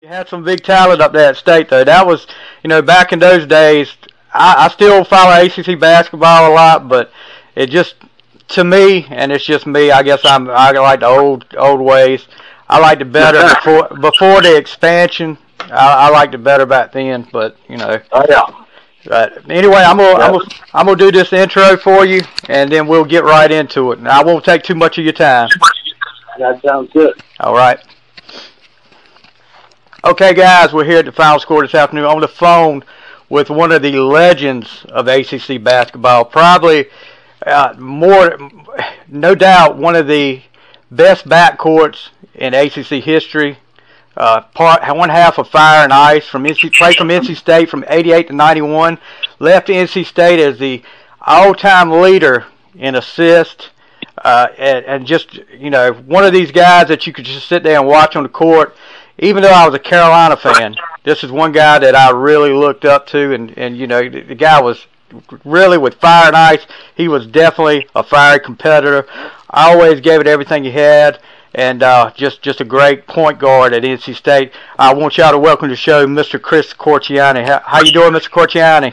You had some big talent up there at State, though. That was, back in those days. I still follow ACC basketball a lot, but it just, to me, and it's just me. I guess I like the old ways. I liked it better before the expansion. I liked it better back then, but Oh yeah. But anyway, I'm gonna do this intro for you, and then we'll get right into it. And I won't take too much of your time. That sounds good. All right. Okay, guys, we're here at the Final Score this afternoon on the phone with one of the legends of ACC basketball. Probably no doubt, one of the best backcourts in ACC history. One half of Fire and Ice played from NC State from '88 to '91. Left NC State as the all-time leader in assists, and just one of these guys that you could just sit there and watch on the court. Even though I was a Carolina fan, this is one guy that I really looked up to, and the guy was really, with Fire and Ice, he was definitely a fiery competitor. I always gave it everything he had, and just a great point guard at NC State. I want y'all to welcome to the show Mr. Chris Corchiani. How you doing, Mr. Corchiani?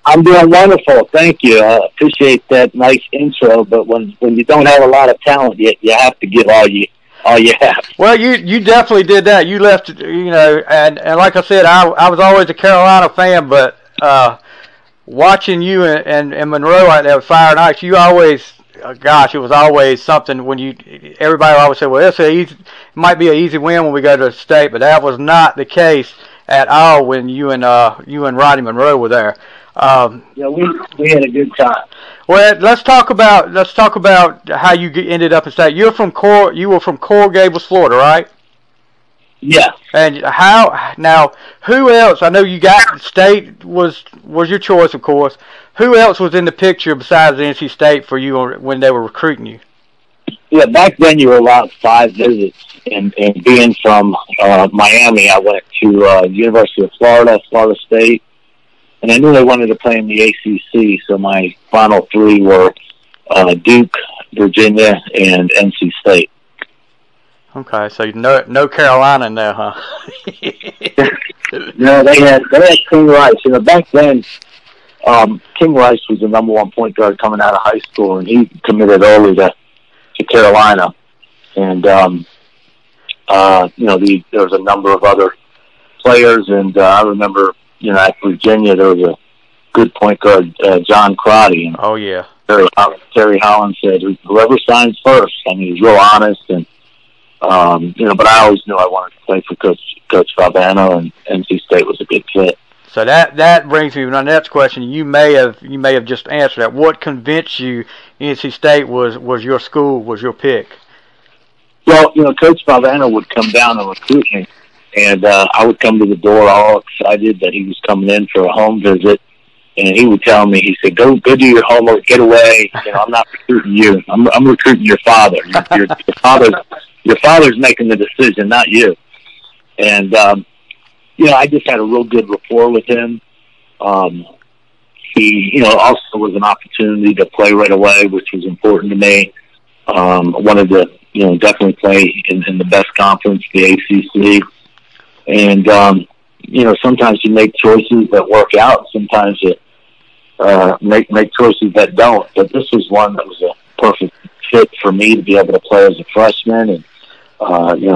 I'm doing wonderful. Thank you. I appreciate that nice intro, but when you don't have a lot of talent, you have to give all you have. Well, you definitely did that. You left, and like I said, I was always a Carolina fan, but watching you and Monroe out there with Fire and Ice, you always, it was always something when everybody always said, well, it might be an easy win when we go to the state, but that was not the case at all when you and Rodney Monroe were there. Yeah, we had a good time. Well, let's talk about how you ended up in State. You were from Coral Gables, Florida, right? Yeah. And who else? I know you got State was your choice, of course. Who else was in the picture besides NC State for you when they were recruiting you? Yeah, back then you were allowed 5 visits, and being from Miami, I went to University of Florida, Florida State. And I knew they wanted to play in the ACC, so my final 3 were Duke, Virginia, and NC State. Okay, so no Carolina in there, huh? No, they had King Rice. Back then, King Rice was the #1 point guard coming out of high school, and he committed early to Carolina. And there was a number of other players, and I remember. At Virginia, there was a good point guard, John Crotty. And oh, yeah. Terry Holland said, whoever signs first. I mean, he's real honest. And, but I always knew I wanted to play for Coach Valvano, and NC State was a good fit. So that brings me to my next question. You may have just answered that. What convinced you NC State was your school, was your pick? Well, Coach Valvano would come down and recruit me. And I would come to the door all excited that he was coming in for a home visit, and he would tell me, he said, "Go do your homework, get away. I'm not recruiting you. I'm recruiting your father. Your father's making the decision, not you." And I just had a real good rapport with him. He, also was an opportunity to play right away, which was important to me. I wanted to, definitely play in the best conference, the ACC. And, sometimes you make choices that work out. Sometimes you make choices that don't. But this was one that was a perfect fit for me to be able to play as a freshman and,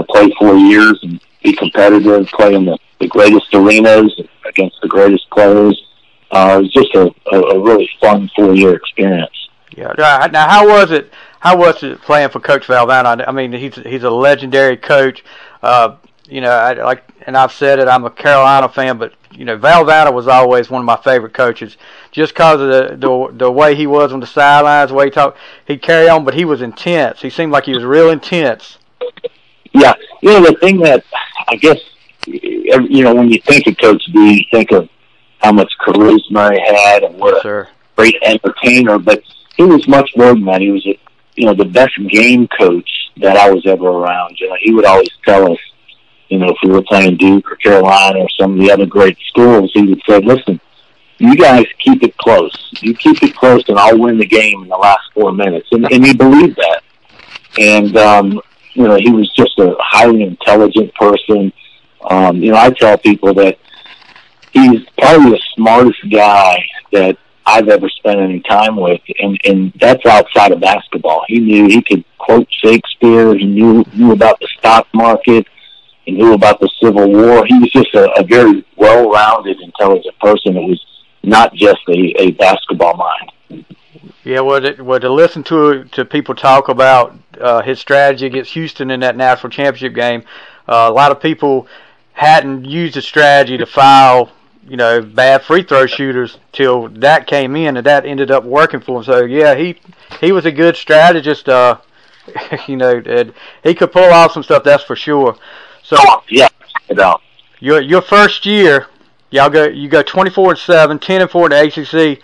play 4 years and be competitive, play in the greatest arenas against the greatest players. It was just a really fun 4-year experience. Yeah. Now, how was it playing for Coach Valvano? I mean, he's a legendary coach. And I've said it, I'm a Carolina fan, but Valvano was always one of my favorite coaches, just because of the way he was on the sidelines, the way he talked. He'd carry on, but he was intense. He seemed like he was real intense. Yeah, the thing that I guess when you think of Coach B, you think of how much charisma he had and what a great entertainer. But he was much more than that. He was the best game coach that I was ever around. He would always tell us. If we were playing Duke or Carolina or some of the other great schools, he would say, "Listen, you guys keep it close. You keep it close, and I'll win the game in the last 4 minutes." And he believed that. And he was just a highly intelligent person. I tell people that he's probably the smartest guy that I've ever spent any time with, and that's outside of basketball. He could quote Shakespeare. He knew about the stock market. He knew about the Civil War. He was just a very well-rounded, intelligent person. It was not just a basketball mind. Yeah, well, to listen to people talk about his strategy against Houston in that national championship game, a lot of people hadn't used the strategy to foul, bad free throw shooters till that came in, and that ended up working for him. So yeah, he was a good strategist. And he could pull off some stuff, that's for sure. So yeah, your first year, you go 24-7, 10-4 in the ACC,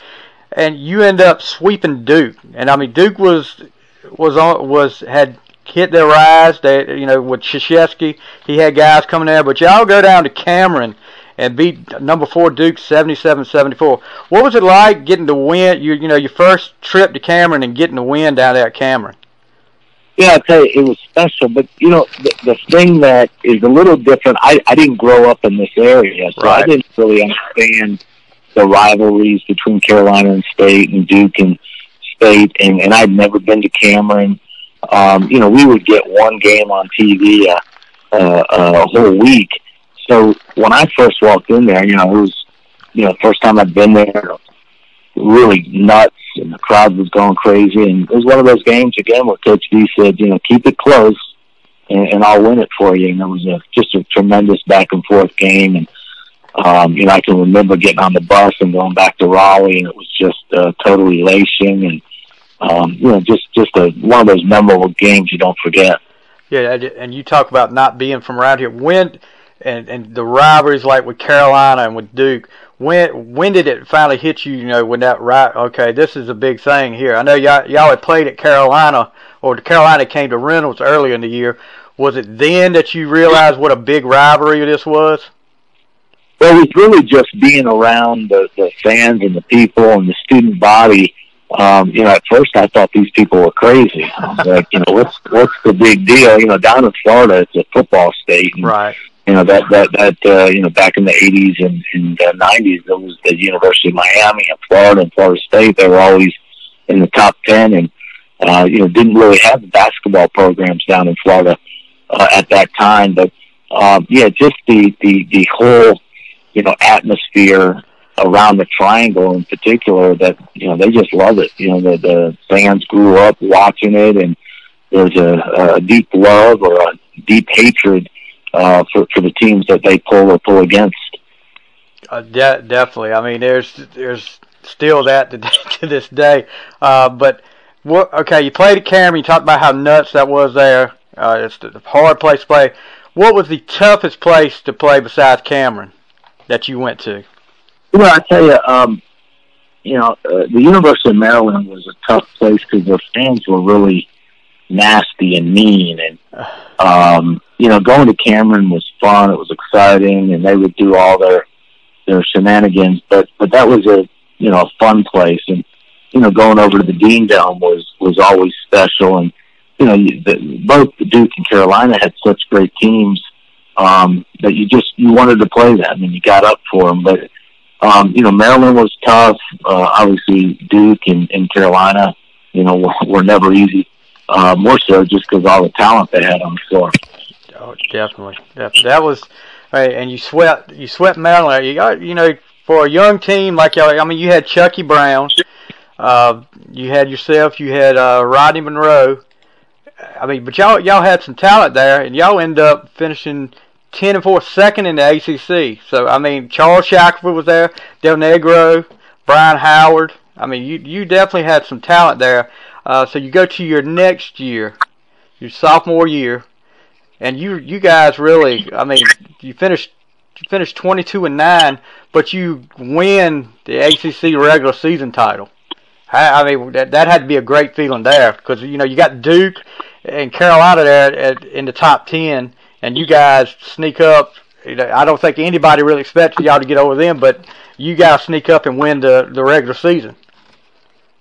and you end up sweeping Duke. And I mean, Duke had hit their rise. They, with Krzyzewski, he had guys coming there, but y'all go down to Cameron and beat number 4 Duke 77-74. What was it like getting to win? Your first trip to Cameron and getting to win down there at Cameron? Yeah, I'll tell you, it was special. But, the thing that is a little different, I didn't grow up in this area, so right. I didn't really understand the rivalries between Carolina and State and Duke and State, and I'd never been to Cameron. We would get one game on TV a whole week. So when I first walked in there, it was, first time I'd been there, really nuts, and the crowd was going crazy. And it was one of those games, again, where Coach D said, keep it close, and I'll win it for you. And it was just a tremendous back-and-forth game. And, I can remember getting on the bus and going back to Raleigh, and it was just total elation. And, just one of those memorable games you don't forget. Yeah, and you talk about not being from around here. When and the rivalries like with Carolina and with Duke, when did it finally hit you, when that okay, this is a big thing here? I know y'all had played at Carolina, or Carolina came to Reynolds earlier in the year. Was it then that you realized what a big rivalry this was? Well, it was really just being around the fans and the people and the student body. At first I thought these people were crazy. I was like, what's the big deal? Down in Florida, it's a football state. And, right. That back in the 80s and 90s, there was the University of Miami and Florida and Florida State. They were always in the top 10, and didn't really have the basketball programs down in Florida at that time. But just the whole atmosphere around the Triangle in particular, that they just love it. The fans grew up watching it, and there's a deep love or a deep hatred for the teams that they pull against. Definitely. I mean, there's still that to this day. But okay, you played at Cameron. You talked about how nuts that was there. It's a hard place to play. What was the toughest place to play besides Cameron that you went to? Well, I tell you, the University of Maryland was a tough place because their fans were really nasty and mean, and going to Cameron was fun. It was exciting, and they would do all their shenanigans. But that was a fun place, and going over to the Dean Dome was always special. And both Duke and Carolina had such great teams that you wanted to play them, and you got up for them. But Maryland was tough. Obviously, Duke and Carolina, were never easy. More so just because all the talent they had on the floor. Oh, definitely. That was, and you swept Maryland. You got, for a young team like y'all. I mean, you had Chucky Brown, you had yourself, you had Rodney Monroe. I mean, but y'all had some talent there, and y'all end up finishing 10-4, second in the ACC. So I mean, Charles Shackelford was there, Del Negro, Brian Howard. I mean, you definitely had some talent there. So you go to your next year, your sophomore year, and you guys really, I mean, you finished 22-9, but you win the ACC regular season title. I mean, that had to be a great feeling there, because you got Duke and Carolina there in the top 10, and you guys sneak up. I don't think anybody really expected y'all to get over them, but you guys sneak up and win the regular season.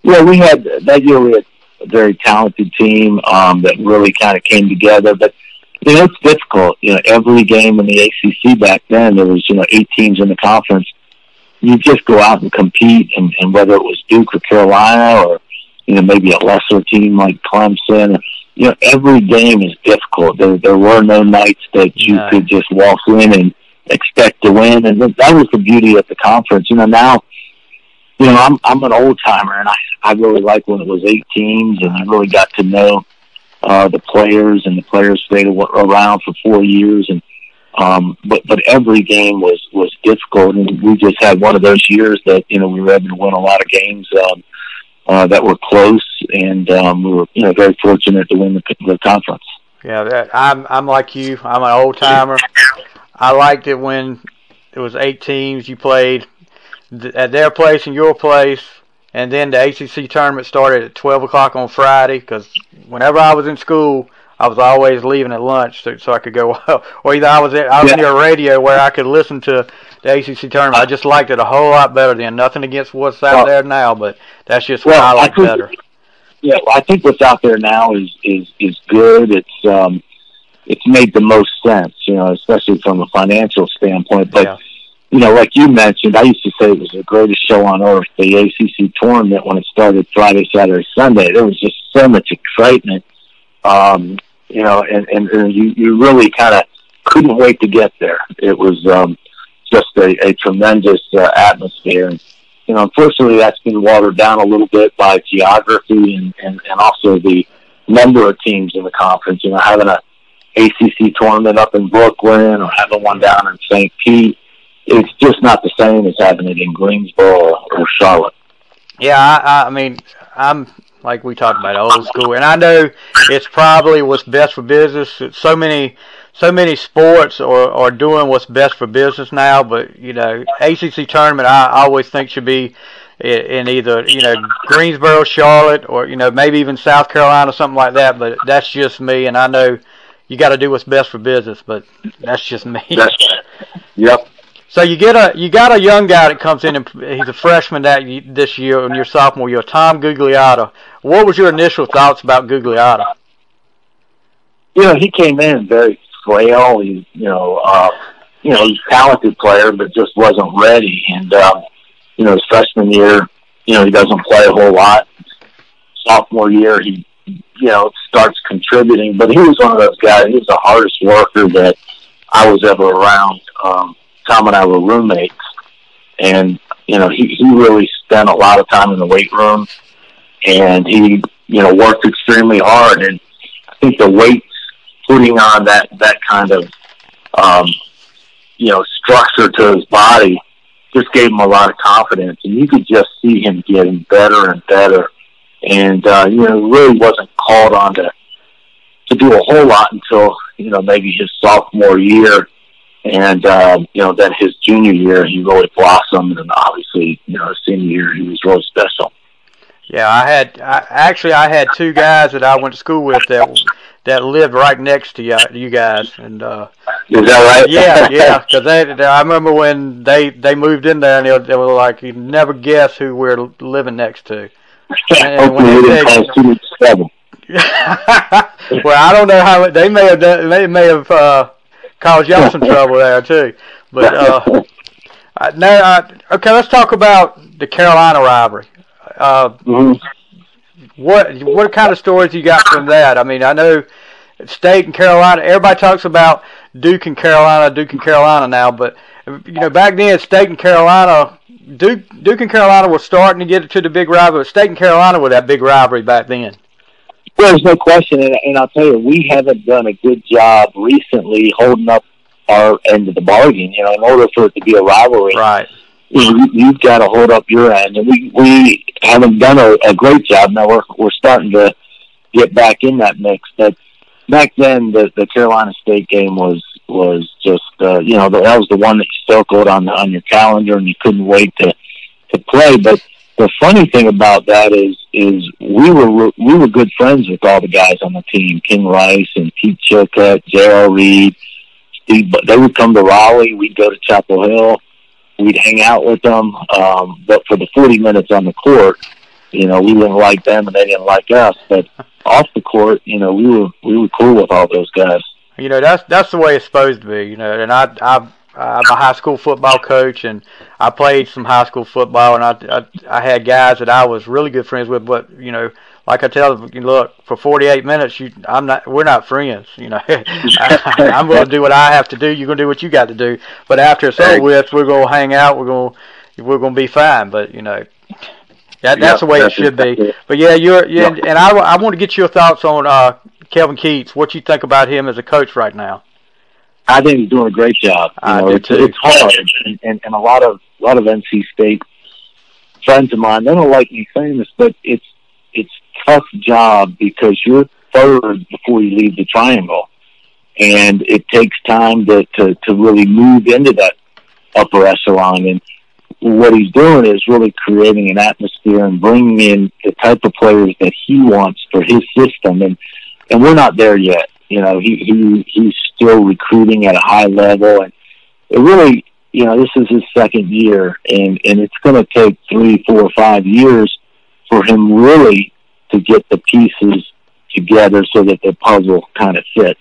Yeah, that year we had a very talented team that really kind of came together. But it's difficult. Every game in the ACC back then, there was 8 teams in the conference. You just go out and compete, and whether it was Duke or Carolina or maybe a lesser team like Clemson, every game is difficult. There were no nights that you could just walk in and expect to win, and that was the beauty of the conference. Now, I'm an old timer, and I really like when it was 8 teams, and I really got to know the players, and the players stayed around for 4 years, and but every game was difficult, and we just had one of those years that we were able to win a lot of games that were close, and we were very fortunate to win the conference. Yeah, I'm like you. I'm an old timer. I liked it when it was 8 teams. You played at their place and your place, and then the ACC tournament started at 12 o'clock on Friday, because whenever I was in school, I was always leaving at lunch so I could go, or either I was near a radio where I could listen to the ACC tournament. I just liked it a whole lot better then. Nothing against what's out there now, but that's just what I like better. Yeah, well, I think what's out there now is good. It's made the most sense, especially from a financial standpoint. But like you mentioned, I used to say it was the greatest show on earth, the ACC tournament, when it started Friday, Saturday, Sunday. There was just so much excitement. And you really kind of couldn't wait to get there. It was just a tremendous atmosphere. And, unfortunately, that's been watered down a little bit by geography and also the number of teams in the conference. Having an ACC tournament up in Brooklyn or having one down in St. Pete, it's just not the same as having it in Greensboro or Charlotte. Yeah, I mean, I'm like we talked about, old school, and I know it's probably what's best for business. So many sports are doing what's best for business now, but ACC tournament I always think should be in either Greensboro, Charlotte, or maybe even South Carolina, something like that. But that's just me, and I know you got to do what's best for business, but that's just me. Yep. So you got a young guy that comes in, and he's a freshman this year in your sophomore year, Tom Gugliotta. What was your initial thoughts about Gugliotta? He came in very frail. He's he's a talented player, but just wasn't ready. And his freshman year, he doesn't play a whole lot. Sophomore year, he starts contributing, but he was one of those guys. He was the hardest worker that I was ever around. Tom and I were roommates, and he really spent a lot of time in the weight room, and he worked extremely hard. And I think the weights putting on that kind of structure to his body just gave him a lot of confidence, and you could just see him getting better and better. And really wasn't called on to do a whole lot until maybe his sophomore year. And, then his junior year, he really blossomed, and obviously, his senior year, he was really special. Yeah, I had 2 guys that I went to school with that lived right next to you guys, and is that right? Yeah, because I remember when they moved in there, and they were like, you never guess who we're living next to. And when they said, well, I don't know how they may have caused y'all some trouble there too. But okay, let's talk about the Carolina rivalry. What kind of stories you got from that? I mean, I know State and Carolina. Everybody talks about Duke and Carolina now, but back then State and Carolina, Duke and Carolina were starting to get to the big rivalry. State and Carolina were that big rivalry back then. Well, there's no question, and I'll tell you, we haven't done a good job recently holding up our end of the bargain. In order for it to be a rivalry, right? You've got to hold up your end, and we haven't done a great job. Now we're starting to get back in that mix. But back then, the Carolina State game was just that was the one that you circled on your calendar, and you couldn't wait to play. But the funny thing about that is we were good friends with all the guys on the team, King Rice and Pete Chilcutt, J.R. Reed, Steve. They would come to Raleigh. We'd go to Chapel Hill. We'd hang out with them. But for the 40 minutes on the court, we didn't like them and they didn't like us. But off the court, we were cool with all those guys. that's the way it's supposed to be. And I'm a high school football coach, and I played some high school football, and I had guys that I was really good friends with, but like I tell them, look, for 48 minutes, we're not friends. I'm going to do what I have to do. You're going to do what you got to do. But after it's over with, we're going to hang out. We're going to be fine. But that's the way it should be. But yeah, and I want to get your thoughts on Kelvin Keats. What you think about him as a coach right now? I think he's doing a great job. It's hard, and a lot of NC State friends of mine, they don't like me saying this, but it's tough job because you're third before you leave the triangle, and it takes time to really move into that upper echelon. And what he's doing is really creating an atmosphere and bringing in the type of players that he wants for his system. And we're not there yet. He's still recruiting at a high level, and it really, this is his second year, and it's going to take 3, 4, 5 years for him really to get the pieces together so that the puzzle kind of fits.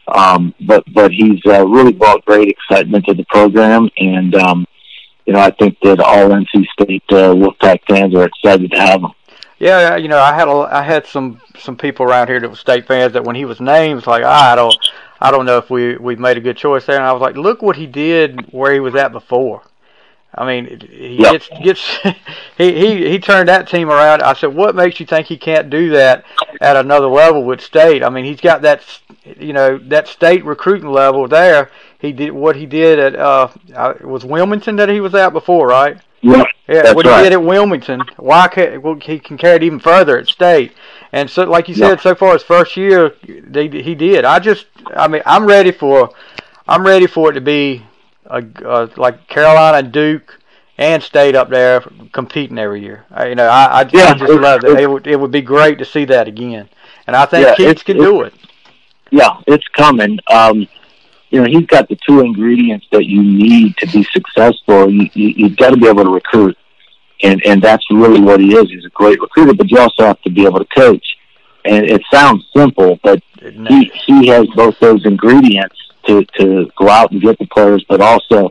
But he's really brought great excitement to the program, and I think that all NC State Wolfpack fans are excited to have him. Yeah, I had some people around here that were State fans that when he was named, it's like, I don't know if we made a good choice there. And I was like, look what he did where he was at before. I mean, he turned that team around. I said, what makes you think he can't do that at another level with State? I mean, he's got that State recruiting level there. He did what he did at it was Wilmington that he was at before, right? Yeah, what he did at Wilmington, he can carry it even further at State. And so, like you said, so far his first year, he did. I'm ready for it to be like Carolina, Duke, and State up there competing every year. I just love it. It would be great to see that again. And I think Keats can do it. Yeah, it's coming. He's got the two ingredients that you need to be successful. You've got to be able to recruit, and that's really what he is. He's a great recruiter, but you also have to be able to coach. And it sounds simple, but he has both those ingredients to go out and get the players, but also,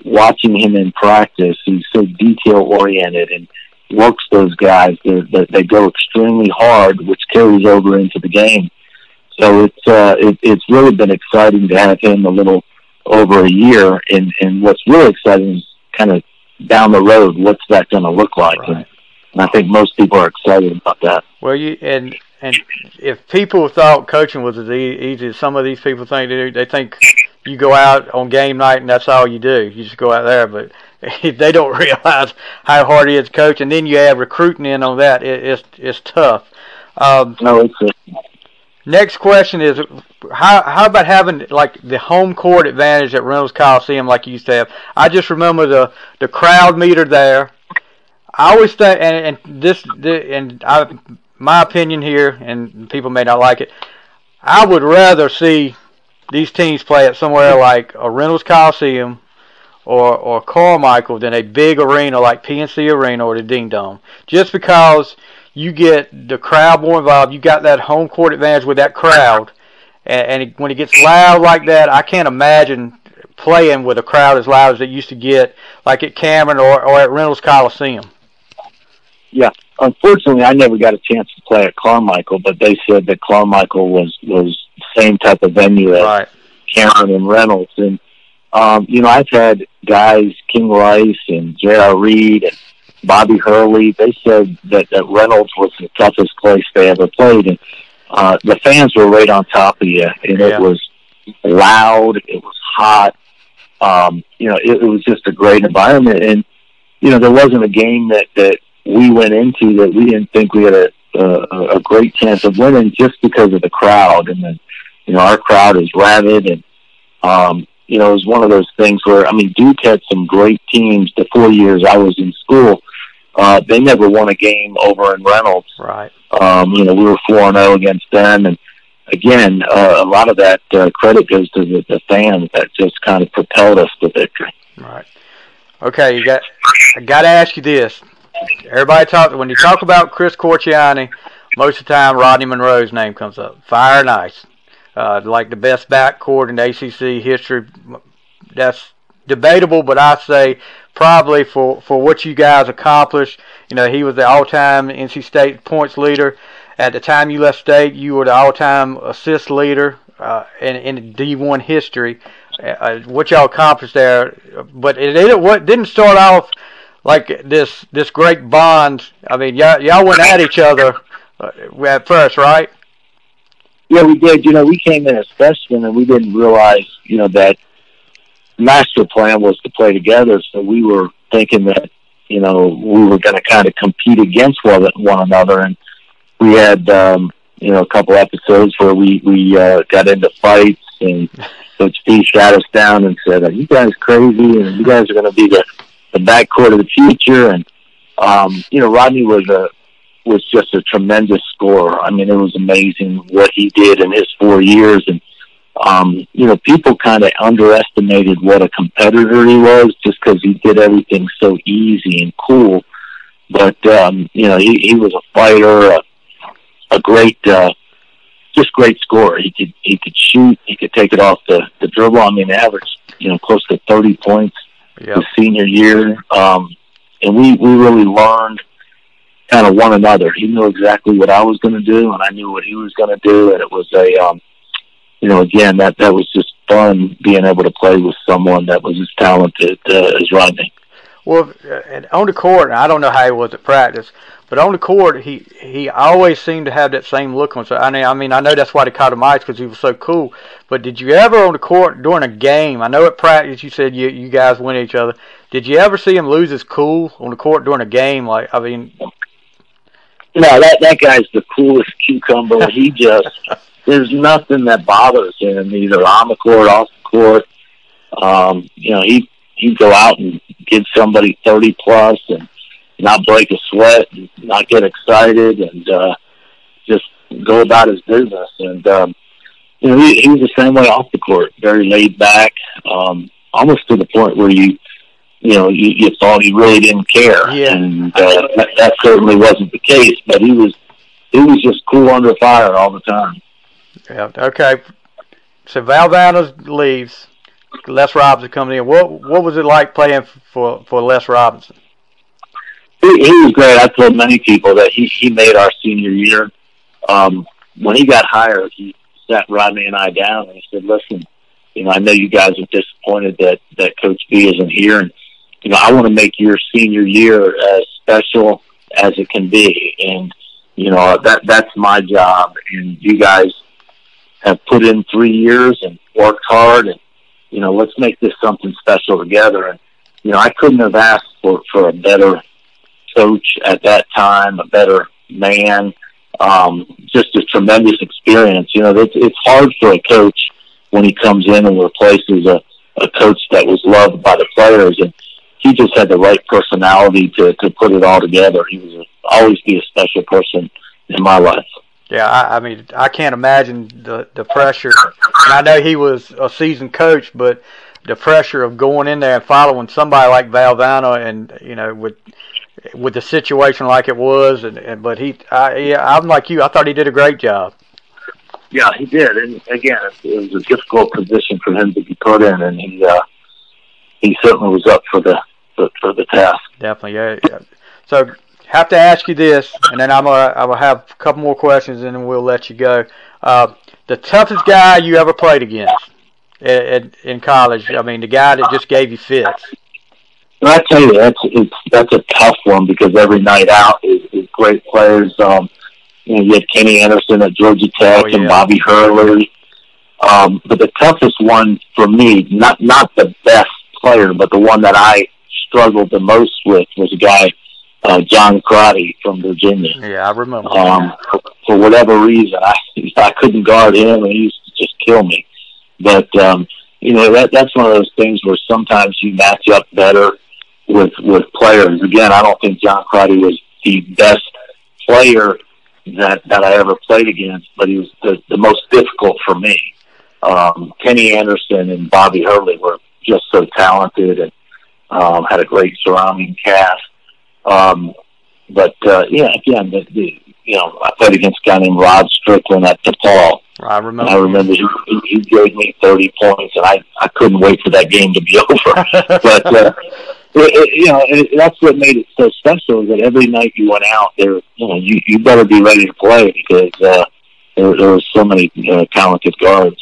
watching him in practice, he's so detail-oriented and works those guys. They go extremely hard, which carries over into the game. So it's really been exciting to have him a little over a year, and what's really exciting is kind of down the road, what's that going to look like? Right. And I think most people are excited about that. Well, and if people thought coaching was as easy as some of these people think they do, they think you go out on game night and that's all you do. You just go out there, but they don't realize how hard it is to coach. And then you add recruiting in on that. It's tough. No, it's Next question is, how about having like the home court advantage at Reynolds Coliseum like you used to have? I just remember the crowd meter there. I always think, my opinion here, and people may not like it, I would rather see these teams play at somewhere like a Reynolds Coliseum or Carmichael than a big arena like PNC Arena or the Ding Dome, just because you get the crowd more involved. You got that home court advantage with that crowd. And when it gets loud like that, I can't imagine playing with a crowd as loud as it used to get, like at Cameron or at Reynolds Coliseum. Yeah. Unfortunately, I never got a chance to play at Carmichael, but they said that Carmichael was the same type of venue as Cameron and Reynolds. And, I've had guys, King Rice and J.R. Reed and Bobby Hurley, they said that Reynolds was the toughest place they ever played. And the fans were right on top of you, and it was loud, it was hot. It was just a great environment. And, there wasn't a game that we went into that we didn't think we had a great chance of winning just because of the crowd. And then, our crowd is rabid, and, it was one of those things where, Duke had some great teams the 4 years I was in school. They never won a game over in Reynolds. Right. We were 4-0 against them. And again, a lot of that credit goes to the fans that just kind of propelled us to victory. Right. Okay, I got to ask you this. When you talk about Chris Corchiani, most of the time Rodney Monroe's name comes up. Fire and Ice. like the best backcourt in ACC history. That's debatable, but I say probably for what you guys accomplished. He was the all-time NC State points leader. At the time you left state, you were the all-time assist leader in D1 history. What y'all accomplished there, but it didn't start off like this great bond. I mean, y'all went at each other at first, right? Yeah, we did. We came in as freshmen, and we didn't realize, that master plan was to play together. So we were thinking that, we were going to kind of compete against one another. And we had, a couple episodes where we got into fights, and Coach B sat us down and said, "Are you guys crazy? And you guys are going to be the backcourt of the future." And, Rodney was just a tremendous scorer. I mean, it was amazing what he did in his 4 years. And, people kind of underestimated what a competitor he was just because he did everything so easy and cool. But, he was a fighter, a great, just great scorer. He could shoot. He could take it off the dribble. I mean, averaged, close to 30 points his senior year. And we really learned kind of one another. He knew exactly what I was going to do, and I knew what he was going to do. And it was again, that was just fun being able to play with someone that was as talented as Rodney. Well, and on the court, I don't know how he was at practice, but on the court, he always seemed to have that same look on. So I mean, I know that's why they called him Ice, because he was so cool. But did you ever on the court during a game? I know at practice you said you guys went at each other. Did you ever see him lose his cool on the court during a game? Like, I mean, no, that guy's the coolest cucumber. He just there's nothing that bothers him, either on the court, off the court. He'd go out and give somebody 30 plus and not break a sweat, and not get excited, and just go about his business. And he was the same way off the court, very laid back, almost to the point where you thought he really didn't care. Yeah. And that certainly wasn't the case. But he was just cool under fire all the time. Yeah. Okay. So Valvano leaves. Les Robinson coming in. What was it like playing for Les Robinson? He was great. I told many people that he made our senior year. When he got hired, he sat Rodney and I down and he said, "Listen, I know you guys are disappointed that Coach B isn't here, and I want to make your senior year as special as it can be, and that's my job. And you guys have put in 3 years and worked hard, and let's make this something special together." And I couldn't have asked for a better coach at that time, a better man. Just a tremendous experience. It's hard for a coach when he comes in and replaces a coach that was loved by the players, and he just had the right personality to put it all together. He was always be a special person in my life. Yeah, I mean, I can't imagine the pressure. And I know he was a seasoned coach, but the pressure of going in there and following somebody like Valvano, and with the situation like it was, but I'm like you. I thought he did a great job. Yeah, he did, and again, it was a difficult position for him to be put in, and he certainly was up for the task. Definitely, yeah. So, have to ask you this, and then I will have a couple more questions, and then we'll let you go. The toughest guy you ever played against in college? I mean, the guy that just gave you fits. Well, I tell you, that's a tough one, because every night out is great players. You had Kenny Anderson at Georgia Tech and Bobby Hurley. But the toughest one for me, not the best player, but the one that I struggled the most with, was a guy, John Crotty from Virginia. Yeah, I remember. For whatever reason, I couldn't guard him, and he used to just kill me. But that's one of those things where sometimes you match up better with players. Again, I don't think John Crotty was the best player that I ever played against, but he was the most difficult for me. Kenny Anderson and Bobby Hurley were just so talented and had a great surrounding cast. Again, I played against a guy named Rod Strickland at DePaul. I remember. And I remember he gave me 30 points, and I couldn't wait for that game to be over. But that's what made it so special. Is that every night you went out there, you better be ready to play because there were so many talented guards.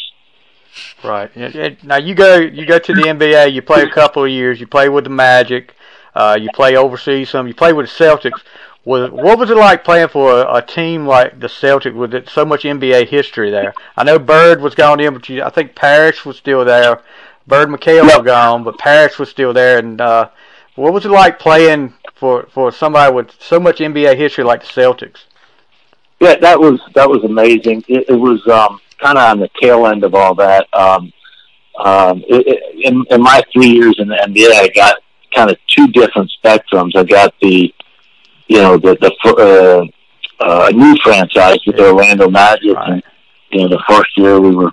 Right. Now you go to the NBA. You play a couple of years. You play with the Magic. You play overseas some. You play with the Celtics. What was it like playing for a team like the Celtics with so much NBA history there? I know Bird was gone in, but I think Parrish was still there. Bird and McHale were gone, but Parrish was still there. And what was it like playing for somebody with so much NBA history like the Celtics? Yeah, that was amazing. It was kind of on the tail end of all that. In my 3 years in the NBA, I got kind of two different spectrums. I got the new franchise with the Orlando Magic, right. And the first year we were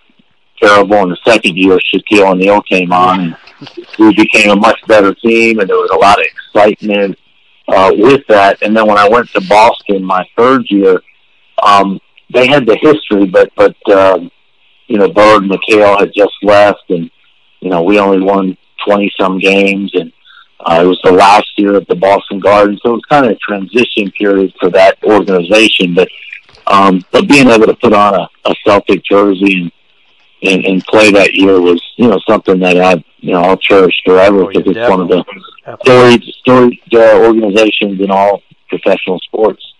terrible, and the second year Shaquille O'Neal came on, and we became a much better team, and there was a lot of excitement with that. And then when I went to Boston my third year, they had the history, but Bird and McHale had just left, and we only won 20-some games, and it was the last year at the Boston Garden, so it was kind of a transition period for that organization. But being able to put on a Celtic jersey and play that year was, something that I'll cherish forever because it's one of the storied organizations in all professional sports.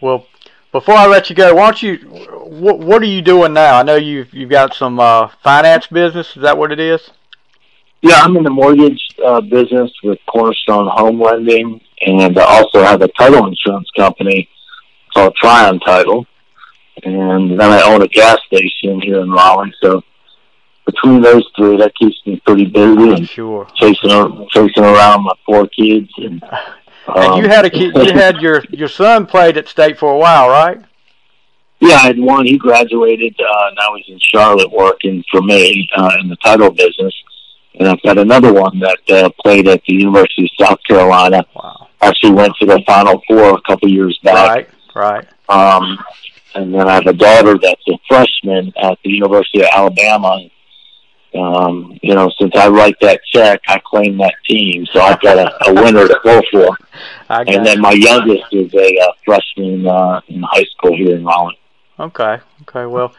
Well, before I let you go, what are you doing now? I know you've got some finance business. Is that what it is? Yeah, I'm in the mortgage business with Cornerstone Home Lending, and I also have a title insurance company called Tryon Title. And then I own a gas station here in Raleigh. So between those three, that keeps me pretty busy and sure. chasing around my 4 kids. And you had a kid. You had your son played at State for a while, right? Yeah, I had one. He graduated. Now he's in Charlotte working for me in the title business. And I've got another one that played at the University of South Carolina. Wow. Actually went to the Final Four a couple years back. Right. And then I have a daughter that's a freshman at the University of Alabama. Since I write that check, I claim that team. So I've got a winner to go for. And then my youngest is a freshman in high school here in Raleigh. Okay. Well,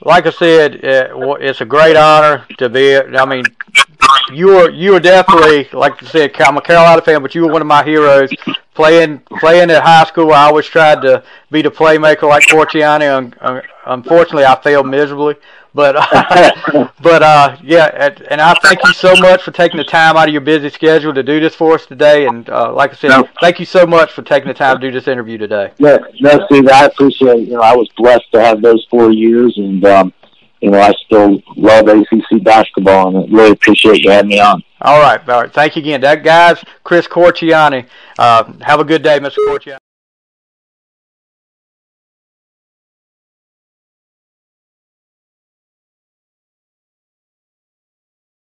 like I said, it's a great honor to be. I mean, you were definitely, like I said, I'm a Carolina fan, but you were one of my heroes. Playing at high school, I always tried to be the playmaker like Corchiani. Unfortunately, I failed miserably. But yeah, and I thank you so much for taking the time out of your busy schedule to do this for us today. And like I said, thank you so much for taking the time to do this interview today. Yeah, no, Steve, I appreciate it. I was blessed to have those 4 years, and I still love ACC basketball, and I really appreciate you having me on. All right. Thank you again. That guy's Chris Corchiani. Have a good day, Mr. Corchiani.